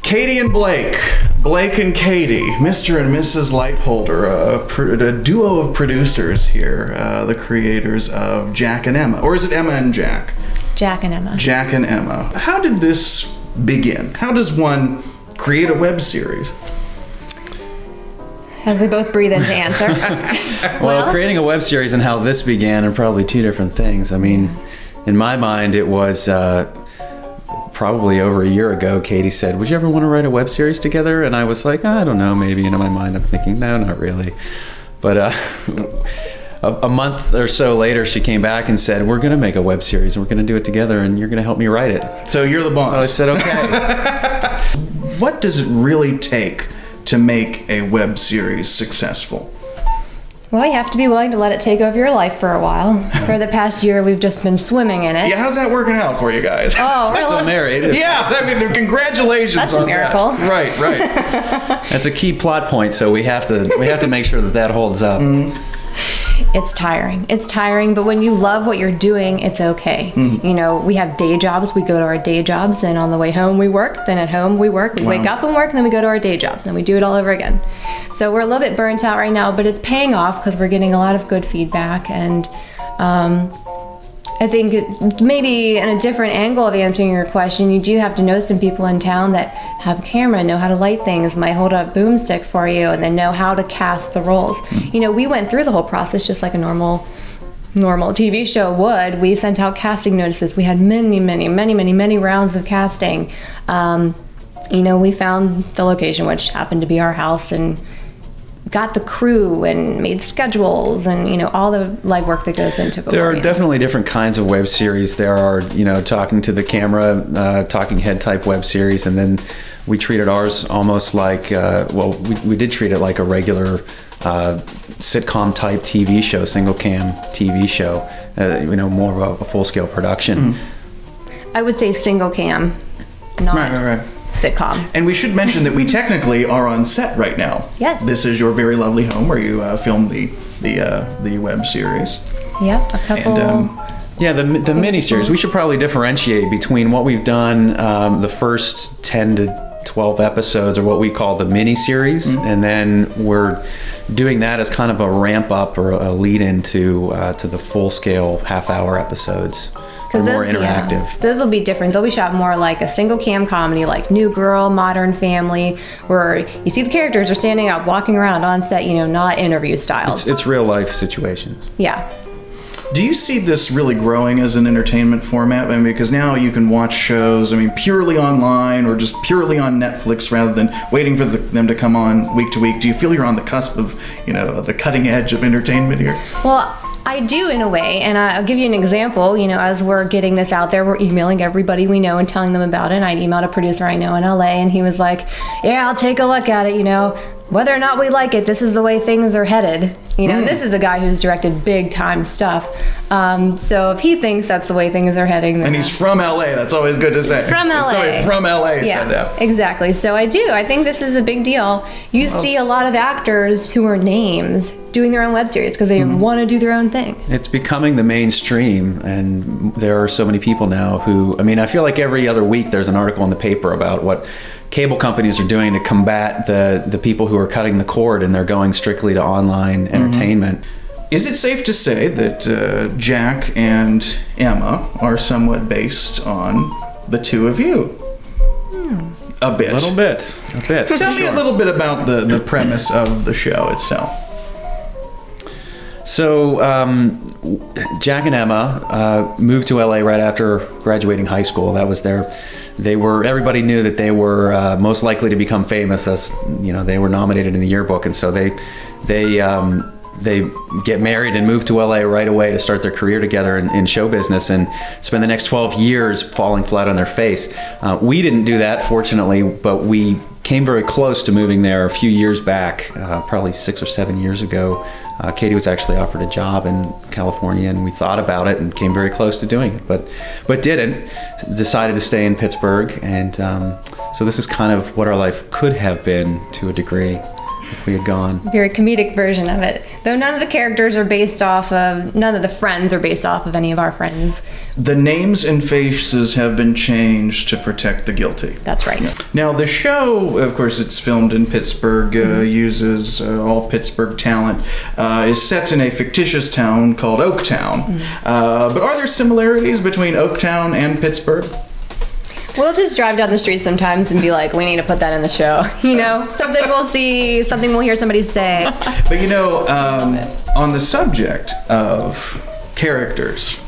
Katie and Blake. Blake and Katie. Mr. and Mrs. Lightholder. A duo of producers here. The creators of Jack and Emma. Or is it Emma and Jack? Jack and Emma. Jack and Emma. How did this begin? How does one create a web series? As we both breathe in to answer. Well, creating a web series and how this began are probably two different things. I mean, in my mind, it was probably over a year ago. Katie said, would you ever want to write a web series together? And I was like, I don't know, maybe. And in my mind, I'm thinking, no, not really. But a month or so later, she came back and said, we're going to make a web series and we're going to do it together and you're going to help me write it. So you're the boss. So I said, okay. What does it really take to make a web series successful? Well, you have to be willing to let it take over your life for a while. For the past year, we've just been swimming in it. Yeah, how's that working out for you guys? Oh, we're still married. Yeah, I mean, congratulations. That's a miracle. That. Right. That's a key plot point, so we have to make sure that holds up. It's tiring. It's tiring, but when you love what you're doing, it's okay. You know, we have day jobs. We go to our day jobs, and on the way home we work. Then at home we work. We wake up and work, and then we go to our day jobs, and we do it all over again. So we're a little bit burnt out right now, but it's paying off because we're getting a lot of good feedback. And I think maybe in a different angle of answering your question, you do have to know some people in town that have a camera, know how to light things, might hold a boomstick for you, and then know how to cast the roles. You know, we went through the whole process just like a normal TV show would. We sent out casting notices. We had many rounds of casting. You know, we found the location, which happened to be our house, and got the crew and made schedules and, you know, all the legwork that goes into it. There are definitely different kinds of web series. There are, you know, talking to the camera, talking head type web series, and then we treated ours almost like, well, we did treat it like a regular sitcom type TV show, single cam TV show, you know, more of a full scale production. I would say single cam, not right. sitcom. And we should mention that we technically are on set right now. Yes. This is your very lovely home where you filmed the web series. Yep, a couple. And, yeah, the mini-series. We should probably differentiate between what we've done, the first 10 to 12 episodes, or what we call the mini-series, and then we're doing that as kind of a ramp-up or a lead-in to the full-scale half-hour episodes. Because more interactive. Yeah, those will be different. They'll be shot more like a single cam comedy, like New Girl, Modern Family, where you see the characters are standing up, walking around on set, you know, not interview style. It's real life situations. Yeah. Do you see this really growing as an entertainment format? I mean, because now you can watch shows, I mean, purely online or just purely on Netflix rather than waiting for them to come on week to week. Do you feel you're on the cusp of, you know, the cutting edge of entertainment here? Well, I do in a way, and I'll give you an example. You know, as we're getting this out there, we're emailing everybody we know and telling them about it. And I emailed a producer I know in LA, and he was like, yeah, I'll take a look at it, you know. Whether or not we like it, this is the way things are headed. You know, this is a guy who's directed big time stuff. So if he thinks that's the way things are heading, then and he's from LA, that's always good to say. He's from LA. Somebody from LA said that. Exactly. So I think this is a big deal. You see a lot of actors who are names doing their own web series because they want to do their own thing. It's becoming the mainstream, and there are so many people now who, I mean, I feel like every other week there's an article in the paper about what cable companies are doing to combat the people who are cutting the cord and they're going strictly to online entertainment. Is it safe to say that Jack and Emma are somewhat based on the two of you? A bit. A little bit. A bit. Tell me a little bit about the premise of the show itself. So Jack and Emma moved to LA right after graduating high school. That was everybody knew that they were most likely to become famous, as you know, they were nominated in the yearbook, and so they get married and move to LA right away to start their career together in show business and spend the next 12 years falling flat on their face. We didn't do that, fortunately, but we came very close to moving there a few years back, probably 6 or 7 years ago. Katie was actually offered a job in California, and we thought about it and came very close to doing it, but didn't. Decided to stay in Pittsburgh, and so this is kind of what our life could have been to a degree. if we had gone. Very comedic version of it. Though none of the characters are based off of, none of the friends are based off of any of our friends. The names and faces have been changed to protect the guilty. That's right. Now, the show, of course, it's filmed in Pittsburgh, uses all Pittsburgh talent, is set in a fictitious town called Oaktown. But are there similarities between Oaktown and Pittsburgh? We'll just drive down the street sometimes and be like, we need to put that in the show. You know, something we'll see, something we'll hear somebody say. But you know, on the subject of characters,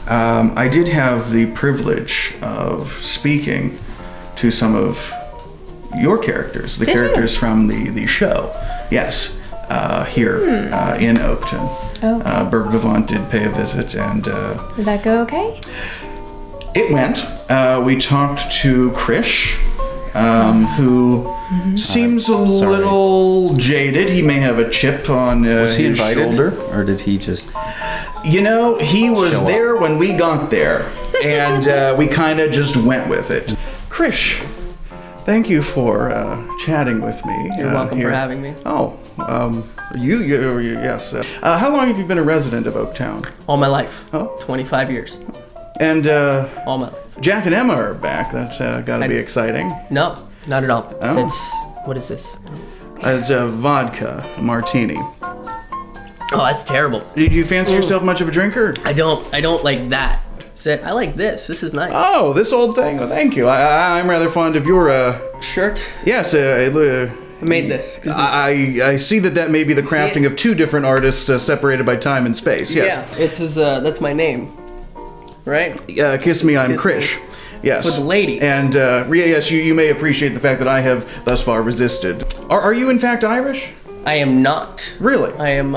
I did have the privilege of speaking to some of your characters, the characters from the show. Yes, here in Oaktown. Okay. BURGH VIVANT did pay a visit, and did that go okay? It went. We talked to Krish, who seems a little jaded. He may have a chip on his shoulder. Or did he just... You know, he was there when we got there, and we kind of just went with it. Krish, thank you for chatting with me. You're welcome for having me. Oh, yes. How long have you been a resident of Oaktown? All my life. Oh. 25 years. And all my life. Jack and Emma are back. That's got to be exciting. No, not at all. Oh. It's, what is this? It's a vodka martini. Oh, that's terrible. Did you fancy yourself much of a drinker? I don't like that. I like this. This is nice. Oh, this old thing. Well, thank you. I'm rather fond of your shirt. Yes, I made this. I see that may be the crafting of two different artists separated by time and space. Yes. Yeah, it's his. That's my name. Right? Kiss Me, I'm Krish. Yes. For the ladies. And yes, you may appreciate the fact that I have thus far resisted. Are you in fact Irish? I am not. Really? I am,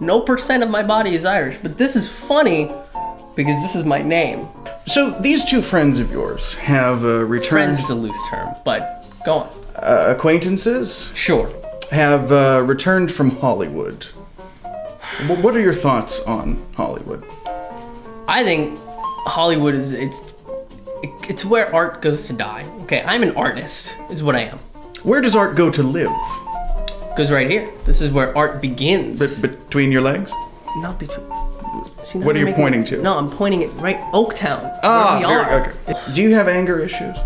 no % of my body is Irish, but this is funny because this is my name. So these two friends of yours have returned... Friends is a loose term, but go on. Acquaintances? Sure. Have returned from Hollywood. What are your thoughts on Hollywood? I think Hollywood is, it's where art goes to die. Okay, I'm an artist, is what I am. Where does art go to live? Goes right here. This is where art begins. Between your legs? Not between. See, what are you pointing to? No, I'm pointing at right Oaktown. Ah, where we are. Okay. Do you have anger issues?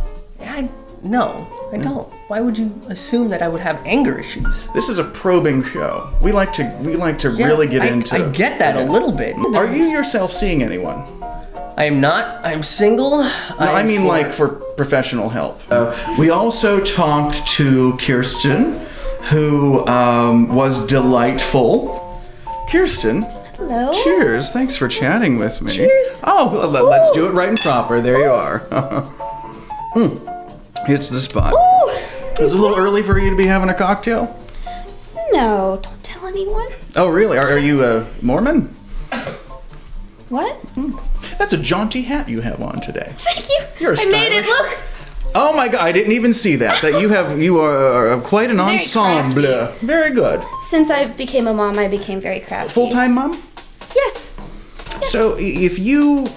No, I don't. Why would you assume that I would have anger issues? This is a probing show. We like to really get into. I get that a little bit. Are you yourself seeing anyone? I am not. I'm single. No, I mean like for professional help. We also talked to Kirsten, who was delightful. Kirsten. Hello. Cheers. Thanks for chatting with me. Cheers. Oh, let's do it right and proper. There you are. It's the spot. Ooh. Is it a little early for you to be having a cocktail? No, don't tell anyone. Oh, really? Are you a Mormon? What? That's a jaunty hat you have on today. Thank you. You're a I made it look. Oh my God! I didn't even see that. You are quite an ensemble. Crafty. Very good. Since I became a mom, I became very crafty. Full-time mom? Yes. So if you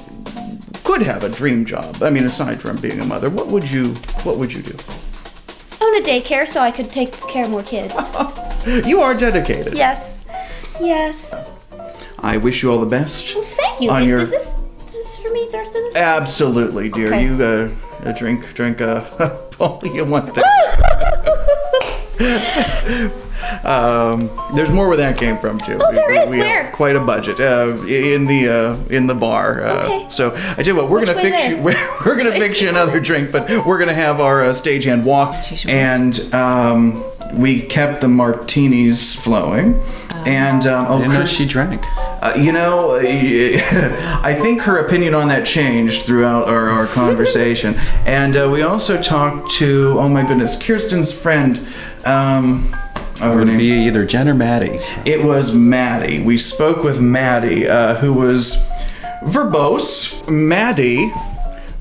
could have a dream job, I mean, aside from being a mother, what would you do? Own a daycare so I could take care of more kids. You are dedicated. Yes. Yes. I wish you all the best. Well, thank you. Is this for me, the rest of this? Absolutely, dear. Okay. You drink all you want there. There's more where that came from too. Oh, there is. We Where? have quite a budget in the bar. Okay. So I tell you what, we're gonna fix you. We're gonna fix you another drink, but we're gonna have our stagehand walk, and we kept the martinis flowing. And I didn't know she drank. I think her opinion on that changed throughout our conversation. And we also talked to, oh my goodness, Kirsten's friend. Would it be either Jen or Maddie? It was Maddie. We spoke with Maddie, who was verbose. Maddie,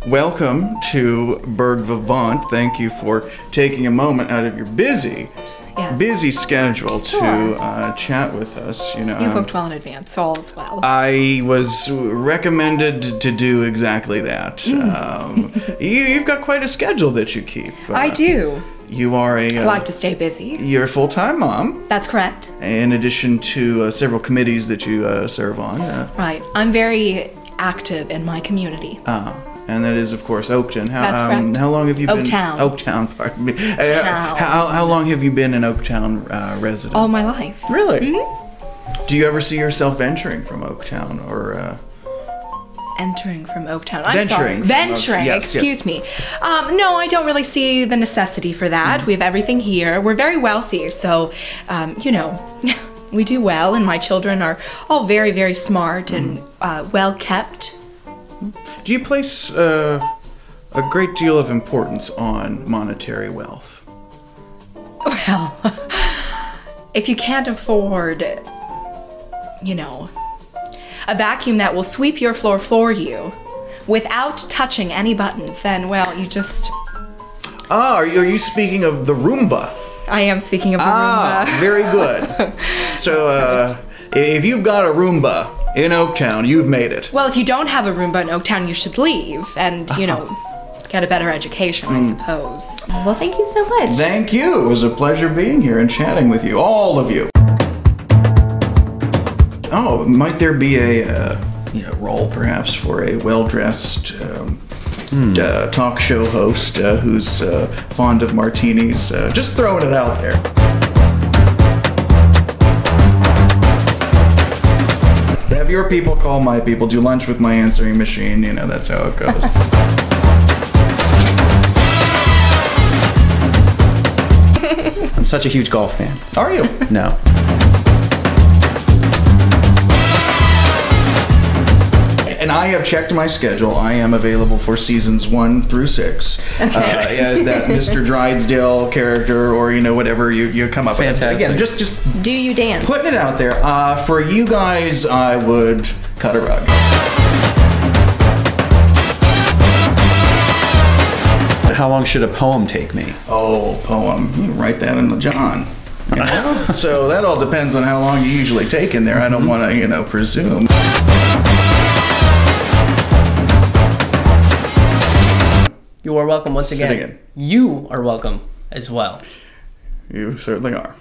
welcome to BURGH VIVANT. Thank you for taking a moment out of your busy schedule to chat with us. You booked well in advance, so all is well. I was recommended to do exactly that. You've got quite a schedule that you keep. I do. You are I like to stay busy. You're a full-time mom, That's correct. in addition to several committees that you serve on. Right. I'm very active in my community. And that is, of course, Oaktown. That's correct. How long have you been? Oaktown. Oaktown, pardon me. Town. How long have you been an Oaktown resident? All my life. Really? Mm-hmm. Do you ever see yourself venturing from Oaktown or? Entering from Oaktown. Venturing from Venturing. Yes, Excuse me. No, I don't really see the necessity for that. We have everything here. We're very wealthy, so you know, we do well, and my children are all very, very smart and well kept. Do you place a great deal of importance on monetary wealth? Well, if you can't afford, you know, a vacuum that will sweep your floor for you without touching any buttons, then, well, you just... Are you speaking of the Roomba? I am speaking of the Roomba. Very good. So, if you've got a Roomba in Oaktown, you've made it. Well, if you don't have a Roomba in Oaktown, you should leave and, you know, get a better education, I suppose. Well, thank you so much. Thank you. It was a pleasure being here and chatting with you, all of you. Oh, might there be a role perhaps for a well-dressed talk show host who's fond of martinis? Just throwing it out there. Have your people call my people, do lunch with my answering machine, you know, that's how it goes. I'm such a huge golf fan. Are you? No. And I have checked my schedule. I am available for seasons 1 through 6. As that Mr. Drydesdale character, or whatever you come up with. Fantastic. Again, just Do you dance? putting it out there. For you guys, I would cut a rug. How long should a poem take me? Oh, poem. You can write that in the John. You know? So that all depends on how long you usually take in there. I don't want to, presume. You are welcome once Sitting again. in. You are welcome as well. You certainly are.